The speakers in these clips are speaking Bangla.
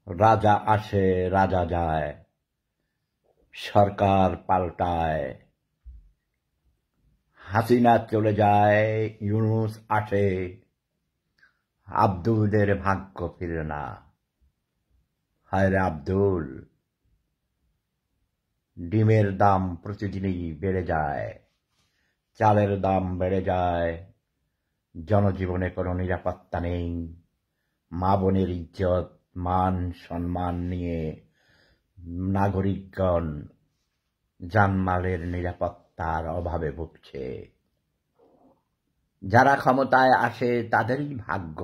রাজা আসে রাজা যায়, সরকার পাল্টায়, হাসিনা চলে যায়, ইউনূস আসে, আব্দুলের ভাগ্য ফিরে না। হায় রে আব্দুল, ডিমের দাম প্রতিদিনই বেড়ে যায়, চালের দাম বেড়ে যায়, জনজীবনে কোনো নিরাপত্তা নেই, মা বোনের ইজ্জত মান সম্মান নিয়ে নাগরিকগণ জানমালের নিরাপত্তার অভাবে ভুগছে। যারা ক্ষমতায় আসে তাদেরই ভাগ্য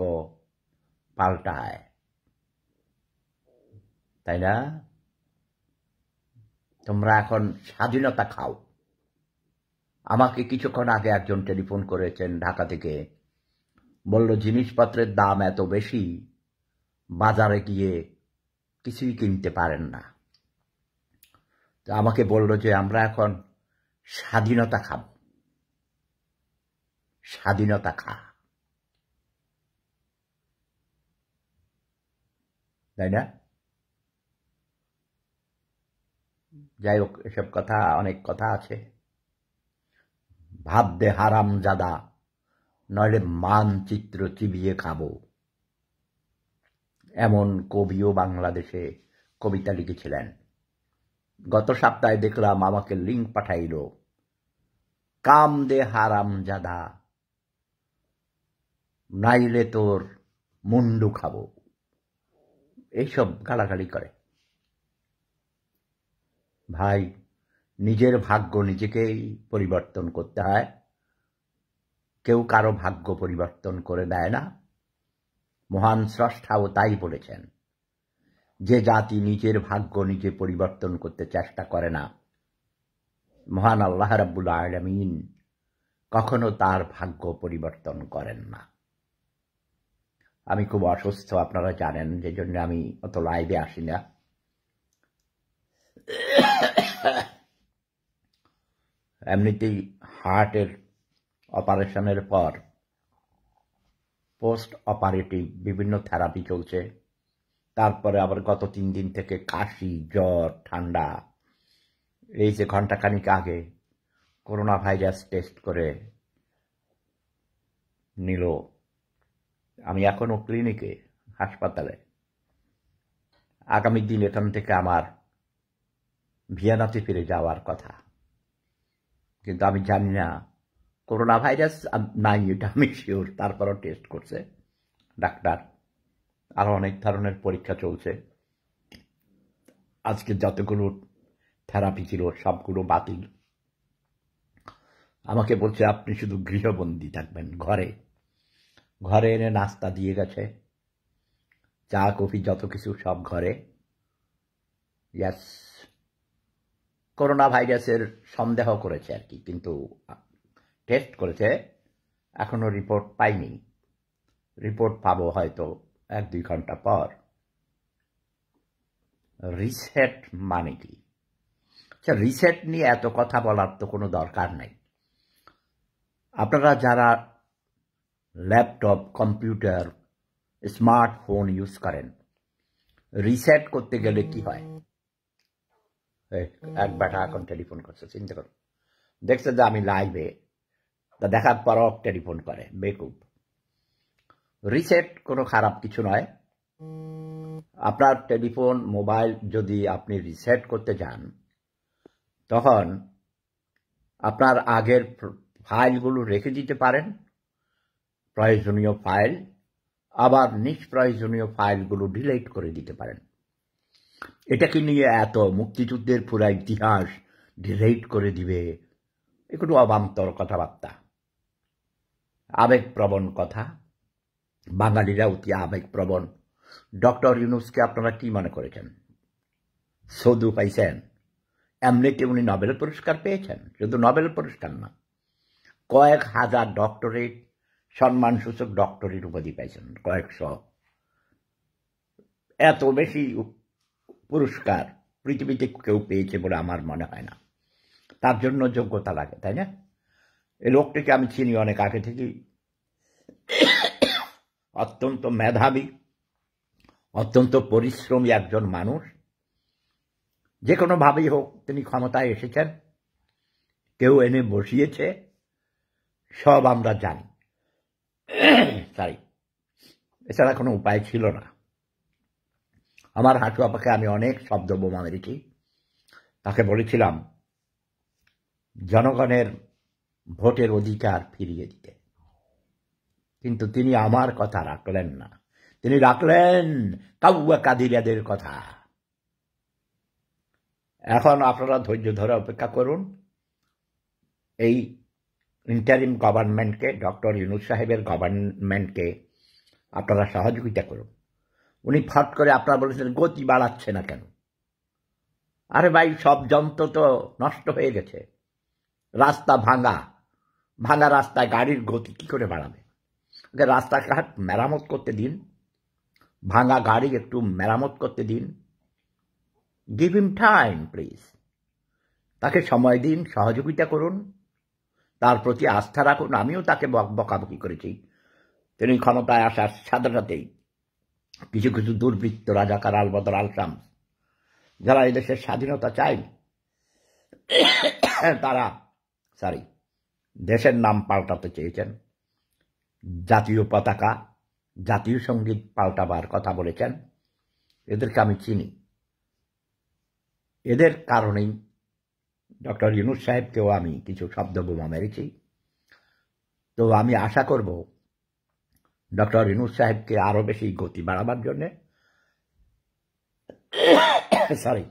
পাল্টায়, তাই না? তোমরা এখন স্বাধীনতা খাও। আমাকে কিছুক্ষণ আগে একজন টেলিফোন করেছেন ঢাকা থেকে, বলল জিনিসপত্রের দাম এত বেশি, বাজারে গিয়ে কিছুই কিনতে পারেন না। তো আমাকে বলল যে আমরা এখন স্বাধীনতা খাব। স্বাধীনতা খা, তাই না? যাই হোক, এসব কথা, অনেক কথা আছে। ভাব দে হারামজাদা, নইলে মানচিত্র চিবিয়ে খাবো। এমন কবিও বাংলাদেশে কবিতা লিখেছিলেন। গত সপ্তাহে দেখলাম আমাকে লিঙ্ক পাঠাইল, কাম দে হারামজাদা, নাইলে তোর মুন্ডু খাবো। এইসব গালাগালি করে। ভাই, নিজের ভাগ্য নিজেকেই পরিবর্তন করতে হয়, কেউ কারো ভাগ্য পরিবর্তন করে দেয় না। মহান স্রষ্টাও তাই বলেছেন, যে জাতি নিজের ভাগ্য নিজে পরিবর্তন করতে চেষ্টা করে না, মহান আল্লাহ রাব্বুল আলামিন কখনো তার ভাগ্য পরিবর্তন করেন না। আমি খুব অসুস্থ, আপনারা জানেন, যে জন্য আমি অত লাইভে আসি না। এমনিতেই হার্টের অপারেশনের পর পোস্ট অপারেটিভ বিভিন্ন থেরাপি চলছে। তারপরে আবার গত 3 দিন থেকে কাশি, জ্বর, ঠান্ডা। এই যে ঘণ্টাখানিক আগে করোনা ভাইরাস টেস্ট করে নিল। আমি এখনো ক্লিনিকে, হাসপাতালে। আগামী দিন এখান থেকে আমার ভিয়েনাতে ফিরে যাওয়ার কথা, কিন্তু আমি জানি না করোনা ভাইরাস নাই, এটা আমি শিওর। তারপরও টেস্ট করছে ডাক্তার, আরো অনেক ধরনের পরীক্ষা চলছে। আজকে যতগুলো থেরাপি ছিল সবগুলো বাতিল। আমাকে বলছে আপনি শুধু গৃহবন্দী থাকবেন, ঘরে। ঘরে এনে নাস্তা দিয়ে গেছে, চা কফি যত কিছু সব ঘরে। ইয়াস, করোনা ভাইরাসের সন্দেহ করেছে আর কি, কিন্তু টেস্ট করেছে, এখনো রিপোর্ট পাইনি। রিপোর্ট পাবো হয়তো 1-2 ঘন্টা পর। রিসেট মানে কি? আচ্ছা, রিসেট নিয়ে এত কথা বলার তো কোনো দরকার নাই। আপনারা যারা ল্যাপটপ, কম্পিউটার, স্মার্টফোন ইউজ করেন, রিসেট করতে গেলে কি হয়? এক বেটা এখন টেলিফোন করছে, চিন্তা করুন। দেখছে যে আমি লাইভে, তা দেখার পরও টেলিফোন করে, বেকুব। রিসেট কোনো খারাপ কিছু নয়। আপনার টেলিফোন, মোবাইল যদি আপনি রিসেট করতে যান, তখন আপনার আগের ফাইলগুলো রেখে দিতে পারেন, প্রয়োজনীয় ফাইল, আবার নিষ্প্রয়োজনীয় ফাইলগুলো ডিলিট করে দিতে পারেন। এটাকে নিয়ে এত মুক্তিযুদ্ধের পুরা ইতিহাস ডিলিট করে দিবে, একটু অবান্তর কথাবার্তা, আবেগপ্রবণ কথা। বাঙালিরা অতি আবেগপ্রবণ। ডক্টর ইউনূসকে আপনারা কি মনে করেছেন? সদু পাইছেন? এমনিতে উনি নোবেল পুরস্কার পেয়েছেন, শুধু নোবেল পুরস্কার না, কয়েক হাজার ডক্টরেট, সম্মানসূচক ডক্টরেট উপাধি পাইছেন, কয়েকশো। এত বেশি পুরস্কার পৃথিবীতে কেউ পেয়েছে বলে আমার মনে হয় না। তার জন্য যোগ্যতা লাগে, তাই না? এই লোকটিকে আমি চিনি অনেক আগে থেকেই, অত্যন্ত মেধাবী, অত্যন্ত পরিশ্রমী একজন মানুষ, যে কোনোভাবেই হোক তিনি ক্ষমতায় এসেছেন, কেউ এনে বসিয়েছে, সব আমরা জানি। সরি, এছাড়া কোনো উপায় ছিল না। আমার হাঁটু আপাকে আমি অনেক শব্দ বোমা মেরেছি। তাকে বলেছিলাম জনগণের ভোটের অধিকার ফিরিয়ে দিতে, কিন্তু তিনি আমার কথা রাখলেন না। তিনি রাখলেন কাউয়া কাদিরিয়াদের কথা। এখন আপনারা ধৈর্য ধরে অপেক্ষা করুন। এই ইন্টারিম গভর্নমেন্টকে, ডক্টর ইউনূস সাহেবের গভর্নমেন্টকে আপনারা সহযোগিতা করুন। উনি ফট করে আপনারা বলেছেন গতি বাড়াচ্ছে না কেন? আরে ভাই, সব যন্ত্র তো নষ্ট হয়ে গেছে, রাস্তা ভাঙা, ভাঙা রাস্তায় গাড়ির গতি কি করে বাড়াবে? রাস্তাঘাট মেরামত করতে দিন, ভাঙা গাড়ি একটু মেরামত করতে দিন। Give him time please. তাকে সময় দিন, সহযোগিতা করুন, তার প্রতি আস্থা রাখুন। আমিও তাকে বকাবকি করেছি। তিনি ক্ষমতায় আসার সাথে সাথেই কিছু কিছু দুর্বৃত্ত, রাজাকার, আলবদর, আলশামস, যারা এদেশের স্বাধীনতা চায়, তারা দেশের নাম পাল্টাতে চেয়েছেন, জাতীয় পতাকা, জাতীয় সঙ্গীত পাল্টাবার কথা বলেছেন। এদেরকে আমি চিনি। এদের কারণেই ডক্টর ইউনূস সাহেবকেও আমি কিছু শব্দ বোমা মেরেছি। তো আমি আশা করব ডক্টর ইউনূস সাহেবকে আরো বেশি গতি বাড়াবার জন্যে। সরি,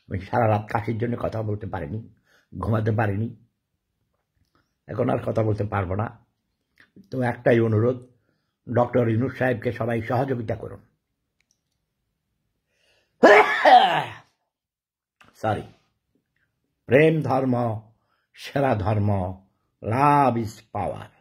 আমি সারা রাত কাশির জন্য কথা বলতে পারিনি, ঘুমাতে পারিনি, এখন আর কথা বলতে পারবো না। তো একটাই অনুরোধ, ডক্টর ইউনূস সাহেবকে সবাই সহযোগিতা করুন। সরি, প্রেম ধর্ম সেরা ধর্ম, লাভ ইজ পাওয়ার।